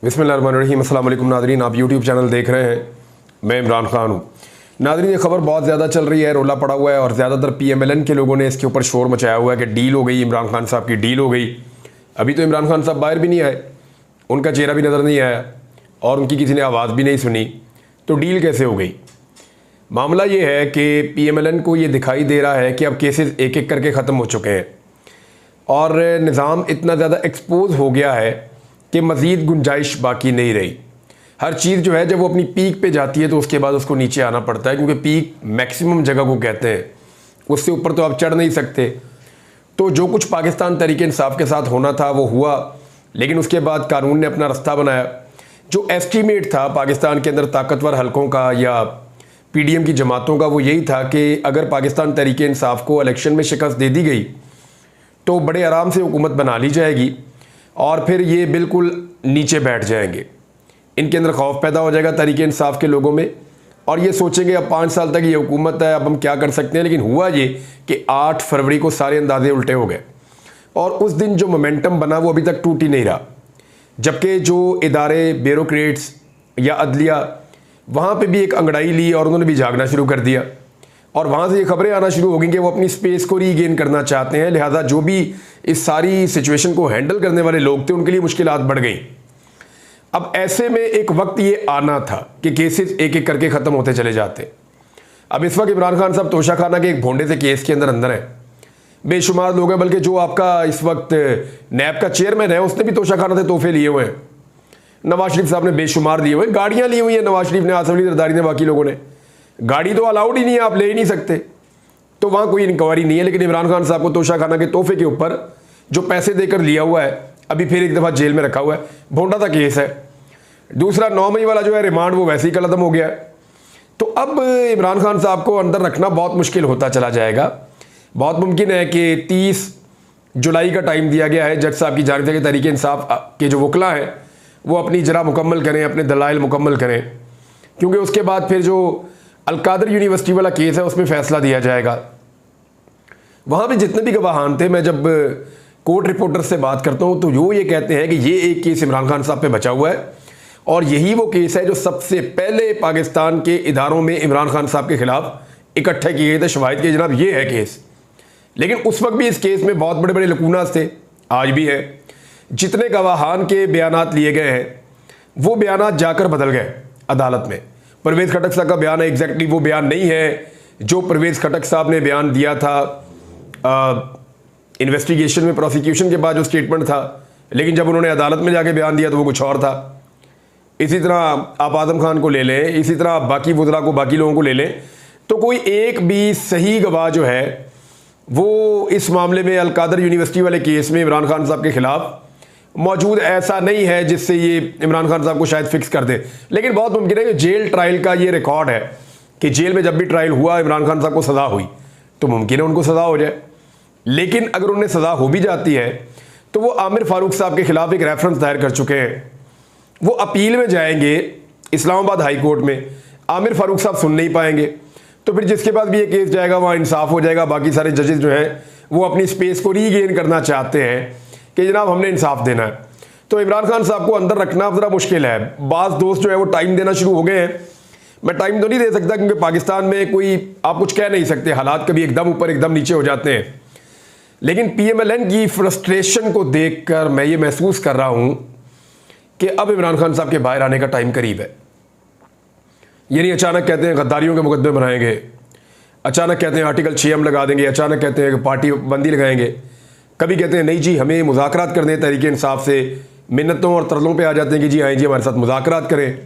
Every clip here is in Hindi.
बिस्मिल्लाहिर्रहमानिर्रहीम। अस्सलाम वालेकुम नाज़रीन, आप यूट्यूब चैनल देख रहे हैं, मैं इमरान खान हूँ। नाज़रीन, ये खबर बहुत ज़्यादा चल रही है, रोला पड़ा हुआ है और ज़्यादातर PMLN के लोगों ने इसके ऊपर शोर मचाया हुआ है कि डील हो गई, इमरान खान साहब की डील हो गई। अभी तो इमरान खान साहब बाहर भी नहीं आए, उनका चेहरा भी नज़र नहीं आया और उनकी किसी ने आवाज़ भी नहीं सुनी, तो डील कैसे हो गई? मामला ये है कि PMLN को ये दिखाई दे रहा है कि अब केसेस एक एक करके ख़त्म हो चुके हैं और निज़ाम इतना ज़्यादा एक्सपोज हो गया है कि मज़ीद गुंजाइश बाकी नहीं रही। हर चीज़ जो है जब वो अपनी पीक पे जाती है तो उसके बाद उसको नीचे आना पड़ता है, क्योंकि पीक मैक्सिमम जगह को कहते हैं, उससे ऊपर तो आप चढ़ नहीं सकते। तो जो कुछ पाकिस्तान तहरीक इंसाफ के साथ होना था वो हुआ, लेकिन उसके बाद कानून ने अपना रास्ता बनाया। जो एस्टीमेट था पाकिस्तान के अंदर ताकतवर हलकों का या PDM की जमातों का, वो यही था कि अगर पाकिस्तान तहरीक इंसाफ को इलेक्शन में शिकस्त दे दी गई तो बड़े आराम से हुकूमत बना ली जाएगी और फिर ये बिल्कुल नीचे बैठ जाएंगे। इनके अंदर खौफ पैदा हो जाएगा तहरीक इंसाफ के लोगों में और ये सोचेंगे अब 5 साल तक ये हुकूमत है, अब हम क्या कर सकते हैं। लेकिन हुआ ये कि 8 फरवरी को सारे अंदाजे उल्टे हो गए और उस दिन जो मोमेंटम बना वो अभी तक टूट ही नहीं रहा। जबकि जो इदारे, ब्यूरोक्रेट्स या अदलिया, वहाँ पे भी एक अंगड़ाई ली और उन्होंने भी जागना शुरू कर दिया और वहाँ से ये खबरें आना शुरू हो गई कि वो अपनी स्पेस को रीगेन करना चाहते हैं। लिहाजा जो भी इस सारी सिचुएशन को हैंडल करने वाले लोग थे उनके लिए मुश्किलात बढ़ गई। अब ऐसे में एक वक्त ये आना था कि केसेस एक एक करके ख़त्म होते चले जाते। अब इस वक्त इमरान खान साहब तोशाखाना के एक भोंडे से केस के अंदर हैं, बेशुमार लोग हैं, बल्कि जो आपका इस वक्त नैब का चेयरमैन है उसने भी तोशाखाना से तोहफे लिए हुए हैं। नवाज शरीफ साहब ने बेशुमार लिए हुए, गाड़ियाँ ली हुई हैं नवाज शरीफ ने, आसिफ अली जरदारी ने, बाकी लोगों ने। गाड़ी तो अलाउड ही नहीं है, आप ले ही नहीं सकते, तो वहाँ कोई इंक्वायरी नहीं है। लेकिन इमरान खान साहब को तोशाखाना के तोहफे के ऊपर जो पैसे देकर लिया हुआ है, अभी फिर एक दफ़ा जेल में रखा हुआ है। भोंडा का केस है। दूसरा 9 मई वाला जो है रिमांड, वो वैसे ही कलअदम हो गया है। तो अब इमरान खान साहब को अंदर रखना बहुत मुश्किल होता चला जाएगा। बहुत मुमकिन है कि 30 जुलाई का टाइम दिया गया है जज साहब की जानिब से कि तहरीक इंसाफ के जो वकला हैं वो अपनी इजरा मुकम्मल करें, अपने दलाइल मुकम्मल करें, क्योंकि उसके बाद फिर जो अलकादर यूनिवर्सिटी वाला केस है उसमें फ़ैसला दिया जाएगा। वहाँ पे जितने भी गवाहान थे, मैं जब कोर्ट रिपोर्टर से बात करता हूँ तो वो ये कहते हैं कि ये एक केस इमरान खान साहब पे बचा हुआ है और यही वो केस है जो सबसे पहले पाकिस्तान के इदारों में इमरान खान साहब के खिलाफ इकट्ठे किए गए थे शवाहिद के, जनाब ये है केस। लेकिन उस वक्त भी इस केस में बहुत बड़े बड़े लकूनास थे, आज भी है। जितने गवाहान के बयानात लिए गए हैं वो बयानात जाकर बदल गए अदालत में। परवेज़ खटक साहब का बयान है, एग्जैक्टली वो बयान नहीं है जो परवेज़ खटक साहब ने बयान दिया था इन्वेस्टिगेशन में, प्रोसिक्यूशन के बाद जो स्टेटमेंट था। लेकिन जब उन्होंने अदालत में जाके बयान दिया तो वो कुछ और था। इसी तरह आप आज़म खान को ले लें, इसी तरह बाकी वज़रा को, बाकी लोगों को ले लें, तो कोई एक भी सही गवाह जो है वो इस मामले में अलकादर यूनिवर्सिटी वाले केस में इमरान खान साहब के खिलाफ मौजूद ऐसा नहीं है जिससे ये इमरान खान साहब को शायद फिक्स कर दे। लेकिन बहुत मुमकिन है कि जेल ट्रायल का ये रिकॉर्ड है कि जेल में जब भी ट्रायल हुआ, इमरान खान साहब को सज़ा हुई, तो मुमकिन है उनको सज़ा हो जाए। लेकिन अगर उन्हें सज़ा हो भी जाती है तो वो आमिर फारूक साहब के खिलाफ एक रेफरेंस दायर कर चुके हैं, वो अपील में जाएंगे इस्लामाबाद हाई कोर्ट में, आमिर फारूक साहब सुन नहीं पाएंगे, तो फिर जिसके बाद भी ये केस जाएगा वहाँ इंसाफ हो जाएगा। बाकी सारे जजेस जो हैं वो अपनी स्पेस को रीगेन करना चाहते हैं कि जनाब हमने इंसाफ देना है। तो इमरान खान साहब को अंदर रखना ज़रा मुश्किल है। बाज़ दोस्त जो है वो टाइम देना शुरू हो गए हैं। मैं टाइम तो नहीं दे सकता क्योंकि पाकिस्तान में कोई आप कुछ कह नहीं सकते, हालात कभी एकदम ऊपर एकदम नीचे हो जाते हैं। लेकिन PMLN की फ्रस्ट्रेशन को देखकर मैं ये महसूस कर रहा हूँ कि अब इमरान खान साहब के बाहर आने का टाइम करीब है। ये नहीं अचानक कहते हैं गद्दारियों के मुकदमे बनाएंगे, अचानक कहते हैं आर्टिकल 6 हम लगा देंगे, अचानक कहते हैं कि पार्टी बंदी लगाएंगे, कभी कहते हैं नहीं जी हमें मुज़ाकरात करने हैं तहरीक इंसाफ से, मिन्नतों और तरलों पे आ जाते हैं कि जी आए जी हमारे साथ मुज़ाकरात करें।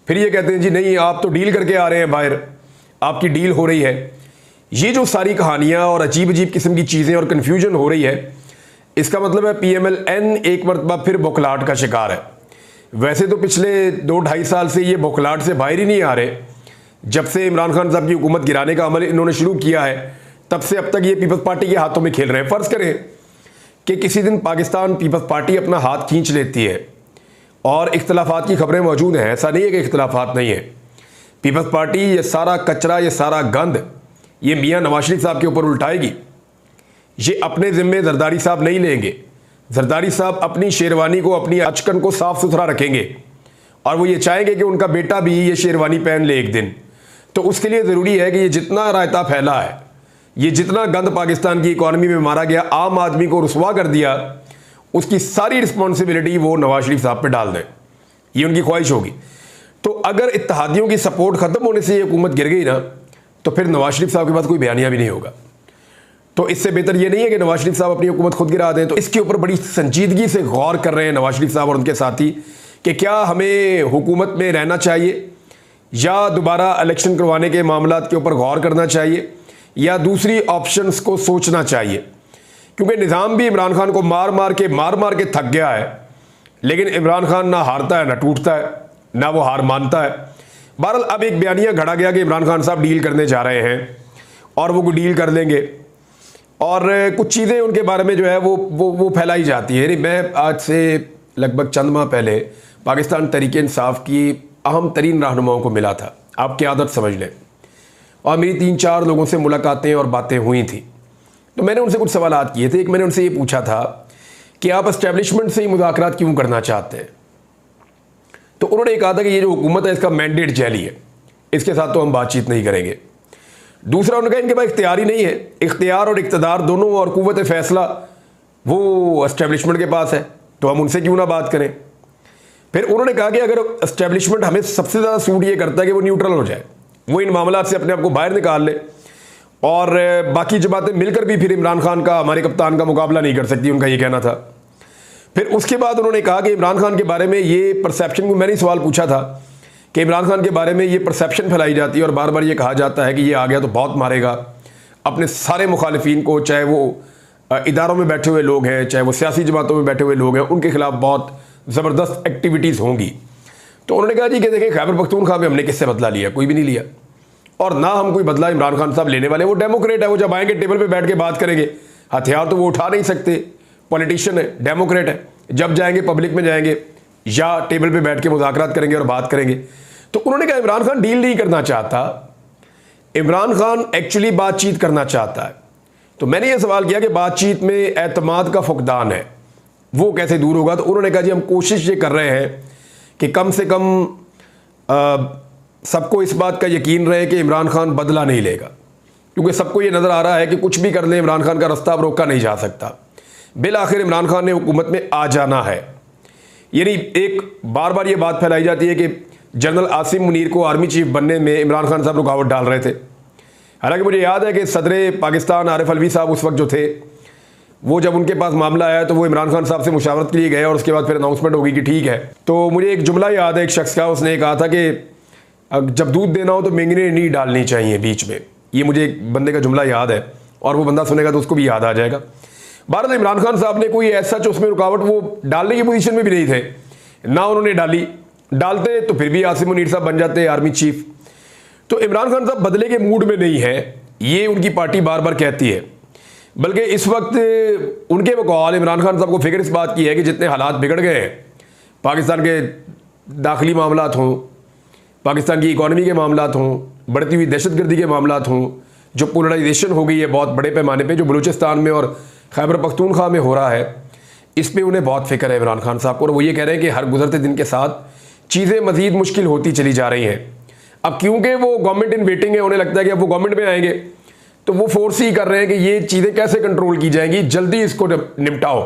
फिर ये कहते हैं जी नहीं आप तो डील करके आ रहे हैं बाहर, आपकी डील हो रही है। ये जो सारी कहानियाँ और अजीब अजीब किस्म की चीज़ें और कन्फ्यूजन हो रही है, इसका मतलब है PMLN एक मरतबा फिर बौखलाहट का शिकार है। वैसे तो पिछले 2-2.5 साल से ये बौखलाहट से बाहर ही नहीं आ रहे। जब से इमरान खान साहब की हुकूमत गिराने का अमल इन्होंने शुरू किया है तब से अब तक ये पीपल्स पार्टी के हाथों में खेल रहे हैं। फ़र्ज़ करें कि किसी दिन पाकिस्तान पीपल्स पार्टी अपना हाथ खींच लेती है और इख्तलाफात की खबरें मौजूद हैं, ऐसा नहीं है कि इख्तलाफात नहीं है। पीपल्स पार्टी ये सारा कचरा, ये सारा गंद ये मियाँ नवाज शरीफ साहब के ऊपर उल्टाएगी। ये अपने ज़िम्मे जरदारी साहब नहीं लेंगे, जरदारी साहब अपनी शेरवानी को, अपनी अचकन को साफ सुथरा रखेंगे और वो ये चाहेंगे कि उनका बेटा भी ये शेरवानी पहन ले एक दिन, तो उसके लिए ज़रूरी है कि ये जितना रायता फैला है, ये जितना गंद पाकिस्तान की इकॉनमी में मारा गया, आम आदमी को रुसवा कर दिया, उसकी सारी रिस्पॉन्सिबिलिटी वो नवाज शरीफ साहब पे डाल दें। ये उनकी ख्वाहिश होगी। तो अगर इत्तेहादियों की सपोर्ट ख़त्म होने से ये हुकूमत गिर गई ना, तो फिर नवाज शरीफ साहब के पास कोई बयानिया भी नहीं होगा। तो इससे बेहतर ये नहीं है कि नवाज शरीफ साहब अपनी हुकूमत खुद गिरा दें। तो इसके ऊपर बड़ी संजीदगी से गौर कर रहे हैं नवाज शरीफ साहब और उनके साथी कि क्या हमें हुकूमत में रहना चाहिए या दोबारा इलेक्शन करवाने के मामलात के ऊपर गौर करना चाहिए या दूसरी ऑप्शंस को सोचना चाहिए, क्योंकि निज़ाम भी इमरान खान को मार मार के थक गया है। लेकिन इमरान खान ना हारता है ना टूटता है, ना वो हार मानता है। बहरहाल अब एक बयानिया घड़ा गया कि इमरान खान साहब डील करने जा रहे हैं और वो डील कर लेंगे, और कुछ चीज़ें उनके बारे में जो है वो फैलाई जाती है। मैं आज से लगभग चंद माह पहले पाकिस्तान तहरीक इंसाफ की अहम तरीन रहनुमाओं को मिला था, आप क्या आदत समझ लें, और मेरी 3-4 लोगों से मुलाकातें और बातें हुई थी। तो मैंने उनसे कुछ सवालात किए थे। एक मैंने उनसे ये पूछा था कि आप एस्टेब्लिशमेंट से ही मुज़ाकरात क्यों करना चाहते हैं। तो उन्होंने कहा था कि ये जो हुकूमत है इसका मैंडेट जैली है, इसके साथ तो हम बातचीत नहीं करेंगे। दूसरा उन्होंने कहा इनके पास इख्तियार ही नहीं है, इख्तियार और इक़्तिदार दोनों और क़ुव्वत फ़ैसला वो एस्टेब्लिशमेंट के पास है, तो हम उनसे क्यों ना बात करें। फिर उन्होंने कहा कि अगर एस्टेब्लिशमेंट हमें सबसे ज़्यादा सूट ये करता है कि वो न्यूट्रल हो जाए, वो इन मामलों से अपने आप को बाहर निकाल ले, और बाकी जमातें मिलकर भी फिर इमरान खान का, हमारे कप्तान का मुकाबला नहीं कर सकती, उनका ये कहना था। फिर उसके बाद उन्होंने कहा कि इमरान खान के बारे में ये परसेप्शन को, मैंने सवाल पूछा था कि इमरान खान के बारे में ये परसेप्शन फैलाई जाती है और बार बार ये कहा जाता है कि ये आ गया तो बहुत मारेगा अपने सारे मुखालिफिन को, चाहे वो इदारों में बैठे हुए लोग हैं, चाहे वो सियासी जमातों में बैठे हुए लोग हैं, उनके खिलाफ बहुत ज़बरदस्त एक्टिविटीज़ होंगी। तो उन्होंने कहा जी कि देखें, खैबर पख्तूनख्वा में हमने किससे बदला लिया, कोई भी नहीं लिया, और ना हम कोई बदला इमरान खान साहब लेने वाले। वो डेमोक्रेट है, वो जब आएंगे टेबल पे बैठ के बात करेंगे, हथियार तो वो उठा नहीं सकते, पॉलिटिशियन है, डेमोक्रेट है, जब जाएंगे पब्लिक में जाएंगे या टेबल पे बैठ के मुज़ाकरात करेंगे और बात करेंगे। तो उन्होंने कहा इमरान खान डील नहीं करना चाहता, इमरान खान एक्चुअली बातचीत करना चाहता है। तो मैंने ये सवाल किया कि बातचीत में एतमाद का फुकदान है, वो कैसे दूर होगा। तो उन्होंने कहा जी हम कोशिश ये कर रहे हैं कि कम से कम सबको इस बात का यकीन रहे कि इमरान खान बदला नहीं लेगा, क्योंकि सबको ये नज़र आ रहा है कि कुछ भी कर ले इमरान खान का रास्ता अब रोका नहीं जा सकता। बिल आखिर इमरान खान ने हुकूमत में आ जाना है। यानी एक बार बार ये बात फैलाई जाती है कि जनरल आसिम मुनीर को आर्मी चीफ बनने में इमरान खान साहब रुकावट डाल रहे थे। हालांकि मुझे याद है कि सदर पाकिस्तान आरिफ अलवी साहब उस वक्त जो थे, वो जब उनके पास मामला आया तो वो इमरान खान साहब से मुशावरत के लिए गए और उसके बाद फिर अनाउंसमेंट होगी कि ठीक है। तो मुझे एक जुमला याद है एक शख्स का, उसने कहा था कि जब दूध देना हो तो मेंगने नहीं डालनी चाहिए बीच में। ये मुझे एक बंदे का जुमला याद है और वो बंदा सुनेगा तो उसको भी याद आ जाएगा। बहरहाल इमरान खान साहब ने कोई ऐसा उसमें रुकावट वो डालने की पोजीशन में भी नहीं थे, ना उन्होंने डाली। डालते तो फिर भी आसिम मुनीर साहब बन जाते आर्मी चीफ। तो इमरान खान साहब बदले के मूड में नहीं है, ये उनकी पार्टी बार बार कहती है। बल्कि इस वक्त उनके बकौल इमरान खान साहब को फिक्र इस बात की है कि जितने हालात बिगड़ गए हैं, पाकिस्तान के दाखिली मामलात हों, पाकिस्तान की इकॉनमी के मामलात हों, बढ़ती हुई दहशतगर्दी के मामलात हों, जो पोलराइजेशन हो गई है बहुत बड़े पैमाने पे, जो बलूचिस्तान में और खैबर पख्तूनख्वा में हो रहा है, इस पे उन्हें बहुत फिक्र है इमरान खान साहब को। और वो ये कह रहे हैं कि हर गुजरते दिन के साथ चीज़ें मज़ीद मुश्किल होती चली जा रही हैं। अब क्योंकि वो गवर्नमेंट इन वेटिंग है, उन्हें लगता है कि अब वो गवर्नमेंट में आएंगे तो वो फोर्स ही कर रहे हैं कि ये चीज़ें कैसे कंट्रोल की जाएंगी, जल्दी इसको निपटाओ।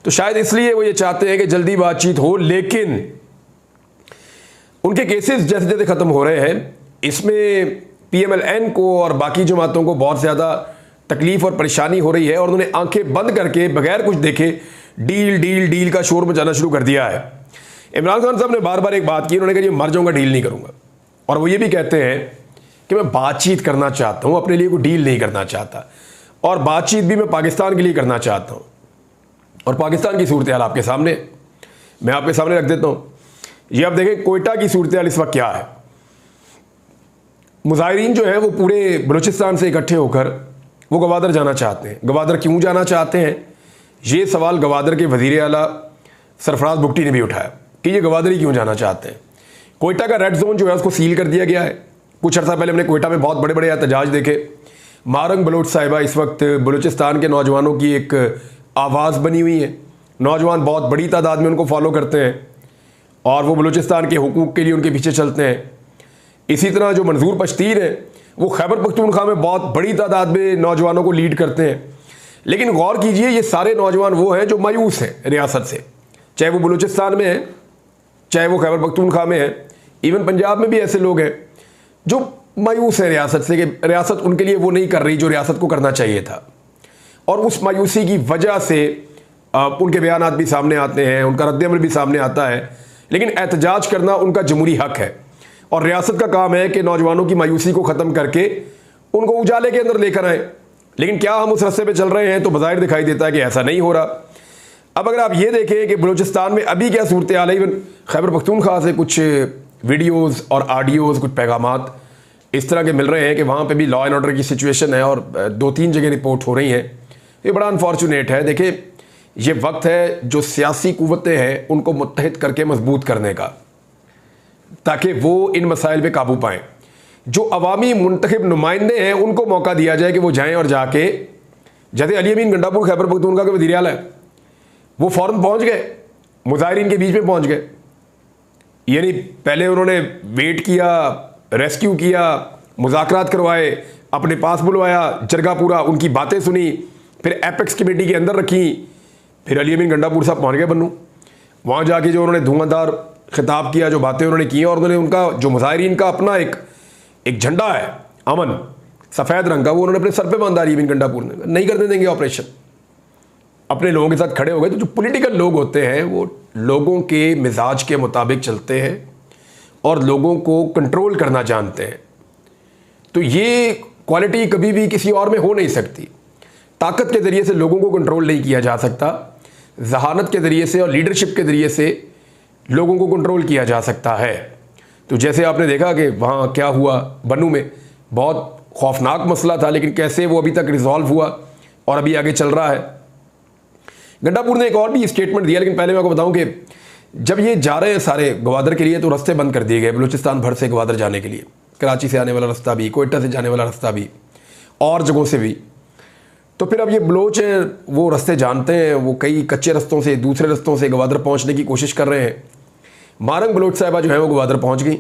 तो शायद इसलिए वो ये चाहते हैं कि जल्दी बातचीत हो। लेकिन उनके केसेस जैसे जैसे ख़त्म हो रहे हैं, इसमें PMLN को और बाकी जमातों को बहुत ज़्यादा तकलीफ और परेशानी हो रही है, और उन्होंने आंखें बंद करके बगैर कुछ देखे डील डील डील का शोर मचाना शुरू कर दिया है। इमरान खान साहब ने बार बार एक बात की, उन्होंने कहा ये मर जाऊंगा डील नहीं करूंगा। और वो ये भी कहते हैं कि मैं बातचीत करना चाहता हूं, अपने लिए कोई डील नहीं करना चाहता, और बातचीत भी मैं पाकिस्तान के लिए करना चाहता हूं। और पाकिस्तान की सूरत हाल आपके सामने, मैं आपके सामने रख देता हूं। ये आप देखें कोयटा की सूरत हाल इस वक्त क्या है। मुजाहिरीन जो है वो पूरे बलूचिस्तान से इकट्ठे होकर वो गवादर जाना चाहते हैं। गवादर क्यों जाना चाहते हैं, ये सवाल गवादर के वज़ीर आला सरफराज भुट्टी ने भी उठाया कि ये गवादर ही क्यों जाना चाहते हैं। कोयटा का रेड जोन जो है उसको सील कर दिया गया है। कुछ अर्सा पहले हमने कोयटा में बहुत बड़े बड़े एहतजाज देखे। मारंग बलोच साहिबा इस वक्त बलूचिस्तान के नौजवानों की एक आवाज़ बनी हुई है, नौजवान बहुत बड़ी तादाद में उनको फॉलो करते हैं और वो बलूचिस्तान के हुकूक के लिए उनके पीछे चलते हैं। इसी तरह जो मंजूर पश्तीन है वो खैबर पख्तूनख्वा में बहुत बड़ी तादाद में नौजवानों को लीड करते हैं। लेकिन गौर कीजिए, ये सारे नौजवान वो हैं जो मायूस हैं रियासत से, चाहे वो बलूचिस्तान में है, चाहे वो खैबर पख्तूनख्वा में है। इवन पंजाब में भी ऐसे लोग हैं जो मायूस हैं रियासत से, कि रियासत उनके लिए वो नहीं कर रही जो रियासत को करना चाहिए था। और उस मायूसी की वजह से उनके बयानात भी सामने आते हैं, उनका रद्द-ए-अमल भी सामने आता है। लेकिन एहतजाज करना उनका जमहूरी हक है और रियासत का काम है कि नौजवानों की मायूसी को ख़त्म करके उनको उजाले के अंदर लेकर आए। लेकिन क्या हम उस रास्ते पे चल रहे हैं? तो बज़ाहिर दिखाई देता है कि ऐसा नहीं हो रहा। अब अगर आप ये देखें कि बलूचिस्तान में अभी क्या सूरत हाल है, इवन खैबर पख्तूनख्वा से कुछ वीडियोज़ और ऑडियोज़, कुछ पैगामात इस तरह के मिल रहे हैं कि वहाँ पे भी लॉ एंड ऑर्डर की सिचुएशन है और 2-3 जगह रिपोर्ट हो रही हैं। ये बड़ा अनफॉर्चुनेट है। देखिए, ये वक्त है जो सियासी कुव्वतें हैं उनको मुत्तहिद करके मजबूत करने का, ताकि वो इन मसाइल पे काबू पाएँ। जो अवामी मुंतखब नुमाइंदे हैं उनको मौका दिया जाए कि वो जाएँ और जाके, जैसे अली अमीन गंडापुर खैबर पख्तूनख्वा के वज़ीर आला है, वो फ़ौरन पहुँच गए, मुजाहिरीन के बीच में पहुँच गए। यानी पहले उन्होंने वेट किया, रेस्क्यू किया, मुज़ाकरात करवाए, अपने पास बुलवाया, जरगा पूरा, उनकी बातें सुनी, फिर एपेक्स कमेटी के अंदर रखी। फिर अली अमीन गंडापुर साहब पहुँच गए बन्नू। वहाँ जाके जो उन्होंने धुआंधार खिताब किया, जो बातें उन्होंने की, और उन्होंने उनका जो मुजाहिरीन का अपना एक झंडा है अमन सफ़ेद रंग का, वो उन्होंने अपने सर पे बांधा। अली अमीन गंडापुर ने नहीं करने देंगे ऑपरेशन। अपने लोगों के साथ खड़े हो गए। तो जो पॉलिटिकल लोग होते हैं वो लोगों के मिजाज के मुताबिक चलते हैं और लोगों को कंट्रोल करना जानते हैं। तो ये क्वालिटी कभी भी किसी और में हो नहीं सकती। ताकत के ज़रिए से लोगों को कंट्रोल नहीं किया जा सकता, जहानत के ज़रिए से और लीडरशिप के ज़रिए से लोगों को कंट्रोल किया जा सकता है। तो जैसे आपने देखा कि वहाँ क्या हुआ बन्नू में, बहुत खौफनाक मसला था, लेकिन कैसे वो अभी तक रिजॉल्व हुआ और अभी आगे चल रहा है। गंडापुर ने एक और भी स्टेटमेंट दिया, लेकिन पहले मैं आपको बताऊं कि जब ये जा रहे हैं सारे गवादर के लिए तो रास्ते बंद कर दिए गए बलूचिस्तान भर से गवादर जाने के लिए। कराची से आने वाला रास्ता भी, कोयटा से जाने वाला रास्ता भी, और जगहों से भी। तो फिर अब ये बलोच हैं, वो रास्ते जानते हैं, वो कई कच्चे रस्तों से, दूसरे रस्तों से गवादर पहुँचने की कोशिश कर रहे हैं। मारंग बलोच साहिबा जो है वो गवादर पहुँच गई।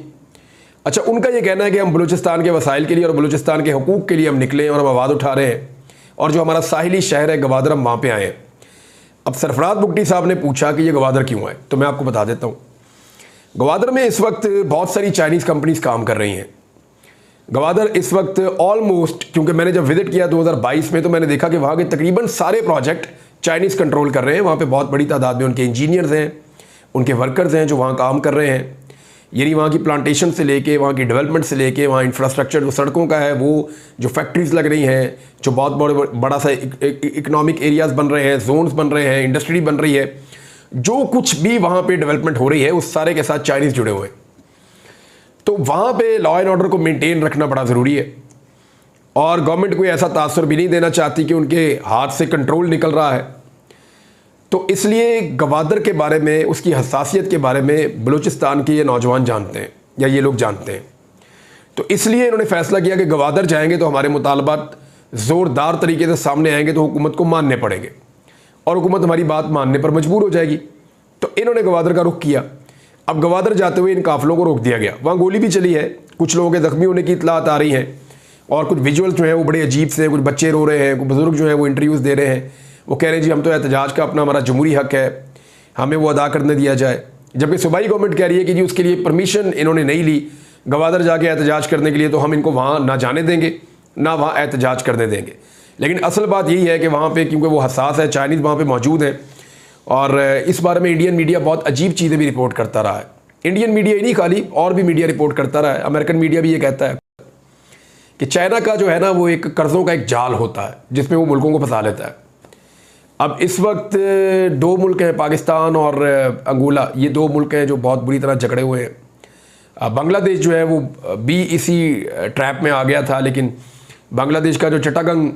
अच्छा, उनका ये कहना है कि हम बलूचिस्तान के वसाइल के लिए और बलूचिस्तान के हुकूक के लिए हम निकले और हम आवाज़ उठा रहे हैं, और जो हमारा साहिली शहर है गवादर, हम वहाँ पर आए हैं। अब सरफराज बुगटी साहब ने पूछा कि ये गवादर क्यों है, तो मैं आपको बता देता हूँ। गवादर में इस वक्त बहुत सारी चाइनीज़ कंपनीज काम कर रही हैं। गवादर इस वक्त ऑलमोस्ट, क्योंकि मैंने जब विजिट किया 2022 में, तो मैंने देखा कि वहाँ के तकरीबन सारे प्रोजेक्ट चाइनीज़ कंट्रोल कर रहे हैं। वहाँ पे बहुत बड़ी तादाद में उनके इंजीनियर्स हैं, उनके वर्कर्स हैं जो वहाँ काम कर रहे हैं। यानी वहाँ की प्लांटेशन से लेके, वहाँ की डेवलपमेंट से लेके, वहाँ इंफ्रास्ट्रक्चर जो सड़कों का है, वो जो फैक्ट्रीज़ लग रही हैं, जो बहुत बड़ा सा इकनॉमिक एरियाज़ बन रहे हैं, जोन्स बन रहे हैं, इंडस्ट्री बन रही है, जो कुछ भी वहाँ पे डेवलपमेंट हो रही है उस सारे के साथ चाइनीज़ जुड़े हुए हैं। तो वहाँ पे लॉ एंड ऑर्डर को मेंटेन रखना बड़ा ज़रूरी है, और गवर्नमेंट कोई ऐसा तासुर भी नहीं देना चाहती कि उनके हाथ से कंट्रोल निकल रहा है। तो इसलिए गवादर के बारे में, उसकी हसासियत के बारे में बलूचिस्तान के ये नौजवान जानते हैं, या ये लोग जानते हैं। तो इसलिए इन्होंने फैसला किया कि गवादर जाएंगे तो हमारे मुतालबात ज़ोरदार तरीके से सामने आएंगे, तो हुकूमत को मानने पड़ेंगे, और हुकूमत हमारी बात मानने पर मजबूर हो जाएगी। तो इन्होंने गवादर का रुख किया। अब गवादर जाते हुए इन काफ़िलों को रोक दिया गया। वहाँ गोली भी चली है, कुछ लोगों के ज़ख्मी होने की इतलात आ रही हैं, और कुछ विजुअल्स जो हैं वो बड़े अजीब से, कुछ बच्चे रो रहे हैं, कुछ बुज़ुर्ग जो हैं वो इंटरव्यूज़ दे रहे हैं, वो कह रहे हैं जी हम तो एहतजाज का अपना हमारा जमहूरी हक है, हमें वो अदा करने दिया जाए। जबकि सूबाई गवर्नमेंट कह रही है कि जी उसके लिए परमिशन इन्होंने नहीं ली गवादर जाके एहतजाज करने के लिए, तो हम इनको वहाँ ना जाने देंगे, ना वहाँ एहतजाज करने देंगे। लेकिन असल बात यही है कि वहाँ पे क्योंकि वो हसास है, चाइनीज़ वहाँ पे मौजूद हैं, और इस बारे में इंडियन मीडिया बहुत अजीब चीज़ें भी रिपोर्ट करता रहा है। इंडियन मीडिया ही नहीं, खाली और भी मीडिया रिपोर्ट करता रहा है। अमेरिकन मीडिया भी ये कहता है कि चाइना का जो है ना वो एक कर्ज़ों का एक जाल होता है जिसमें वो मुल्कों को फंसा लेता है। अब इस वक्त 2 मुल्क हैं, पाकिस्तान और अंगोला, ये 2 मुल्क हैं जो बहुत बुरी तरह जकड़े हुए हैं। बांग्लादेश जो है वो भी इसी ट्रैप में आ गया था, लेकिन बांग्लादेश का जो चट्टागंग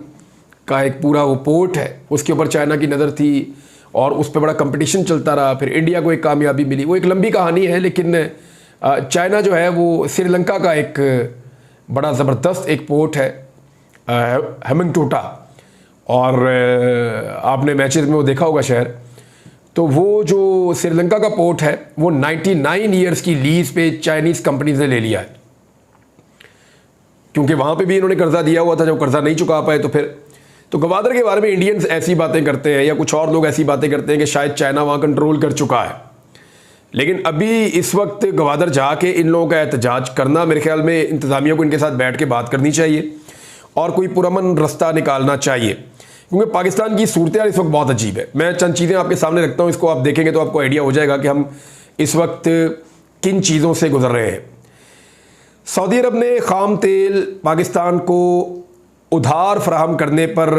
का एक पूरा वो पोर्ट है उसके ऊपर चाइना की नज़र थी, और उस पर बड़ा कंपटीशन चलता रहा। फिर इंडिया को एक कामयाबी मिली, वो एक लंबी कहानी है, लेकिन चाइना जो है वो श्रीलंका का एक बड़ा ज़बरदस्त एक पोर्ट है, हेमंगटोटा, और आपने मैचेस में वो देखा होगा शहर। तो वो जो श्रीलंका का पोर्ट है वो 99 ईयर्स की लीज पे चाइनीज़ कंपनीज ने ले लिया है, क्योंकि वहाँ पे भी इन्होंने कर्जा दिया हुआ था। जब कर्जा नहीं चुका पाए तो फिर तो गवादर के बारे में इंडियंस ऐसी बातें करते हैं या कुछ और लोग ऐसी बातें करते हैं कि शायद चाइना वहाँ कंट्रोल कर चुका है, लेकिन अभी इस वक्त गवादर जाके इन लोगों का एहतजाज करना, मेरे ख्याल में इंतज़ामिया को इनके साथ बैठ के बात करनी चाहिए और कोई पुरअमन रास्ता निकालना चाहिए, क्योंकि पाकिस्तान की सूरत इस वक्त बहुत अजीब है। मैं चंद चीज़ें आपके सामने रखता हूँ, इसको आप देखेंगे तो आपको आइडिया हो जाएगा कि हम इस वक्त किन चीज़ों से गुजर रहे हैं। सऊदी अरब ने खाम तेल पाकिस्तान को उधार फराहम करने पर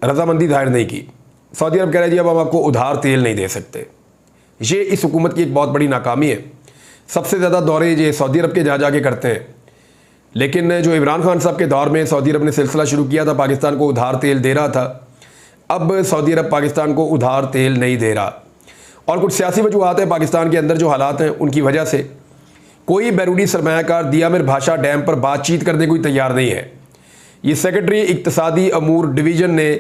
रजामंदी जाहिर नहीं की। सऊदी अरब कह रहा है जी अब हम आपको उधार तेल नहीं दे सकते। ये इस हुकूमत की एक बहुत बड़ी नाकामी है। सबसे ज़्यादा दौरे ये सऊदी अरब के जा के करते हैं, लेकिन जो इमरान खान साहब के दौर में सऊदी अरब ने सिलसिला शुरू किया था, पाकिस्तान को उधार तेल दे रहा था। अब सऊदी अरब पाकिस्तान को उधार तेल नहीं दे रहा, और कुछ सियासी वजूहत हैं पाकिस्तान के अंदर जो हालात हैं उनकी वजह से कोई बैरूनी सरमायाकार दियामिर भाषा डैम पर बातचीत करने को तैयार नहीं है। ये सेक्रेटरी इक्तसादी अमूर डिवीज़न ने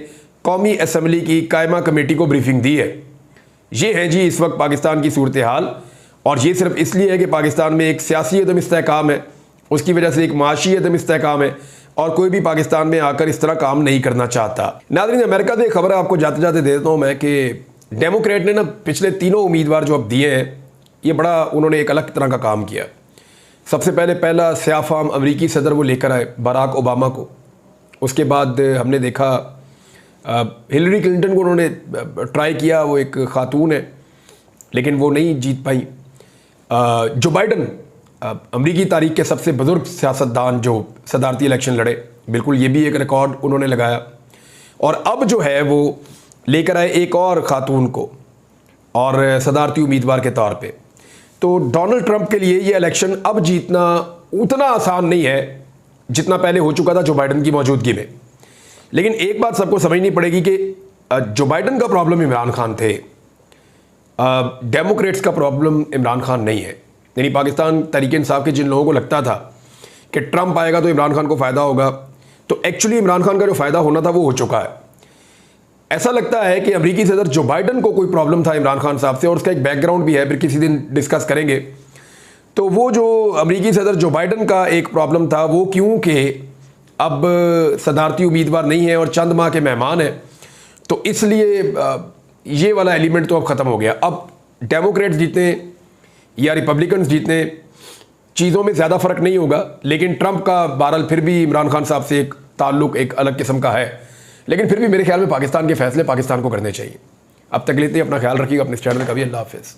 कौमी असम्बली की कायमा कमेटी को ब्रीफिंग दी है। ये है जी इस वक्त पाकिस्तान की सूरत हाल, और ये सिर्फ इसलिए है कि पाकिस्तान में एक सियासी अदम इस्तेहकाम है, उसकी वजह से एक माशी अदम इस्तेहकाम है, और कोई भी पाकिस्तान में आकर इस तरह काम नहीं करना चाहता। नाज़रीन, अमेरिका से खबर आपको जाते जाते दे देता हूँ मैं कि डेमोक्रेट ने ना पिछले तीनों उम्मीदवार जो अब दिए हैं, ये बड़ा उन्होंने एक अलग तरह का काम किया। सबसे पहला स्याफाम अमरीकी सदर वो लेकर आए बराक ओबामा को। उसके बाद हमने देखा हिलरी क्लिंटन को उन्होंने ट्राई किया, वो एक खातून है लेकिन वो नहीं जीत पाई। जो बाइडन अमरीकी तारीख के सबसे बुजुर्ग सियासतदान जो सदारती इलेक्शन लड़े, बिल्कुल ये भी एक रिकॉर्ड उन्होंने लगाया। और अब जो है वो लेकर आए एक और खातून को और सदारती उम्मीदवार के तौर पे। तो डोनाल्ड ट्रंप के लिए ये इलेक्शन अब जीतना उतना आसान नहीं है जितना पहले हो चुका था जो बाइडन की मौजूदगी में। लेकिन एक बात सबको समझनी पड़ेगी कि जो बाइडन का प्रॉब्लम इमरान खान थे, डेमोक्रेट्स का प्रॉब्लम इमरान खान नहीं है। यानी पाकिस्तान तहरीक इंसाफ के जिन लोगों को लगता था कि ट्रंप आएगा तो इमरान खान को फ़ायदा होगा, तो एक्चुअली इमरान खान का जो फ़ायदा होना था वो हो चुका है। ऐसा लगता है कि अमरीकी सदर जो बाइडन को कोई प्रॉब्लम था इमरान खान साहब से, और उसका एक बैकग्राउंड भी है, फिर किसी दिन डिस्कस करेंगे। तो वो जो अमरीकी सदर जो बाइडन का एक प्रॉब्लम था वो क्योंकि अब सदारती उम्मीदवार नहीं है और चंद माह के मेहमान हैं, तो इसलिए ये वाला एलिमेंट तो अब ख़त्म हो गया। अब डेमोक्रेट्स जीते या रिपब्लिकन्स जीते, चीज़ों में ज़्यादा फ़र्क नहीं होगा। लेकिन ट्रंप का बहरहाल फिर भी इमरान खान साहब से एक ताल्लुक़ एक अलग किस्म का है, लेकिन फिर भी मेरे ख्याल में पाकिस्तान के फ़ैसले पाकिस्तान को करने चाहिए। अब तक लेते हैं, अपना ख्याल रखिएगा, अपने इस चैनल का भी। अल्लाह हाफ़िज़।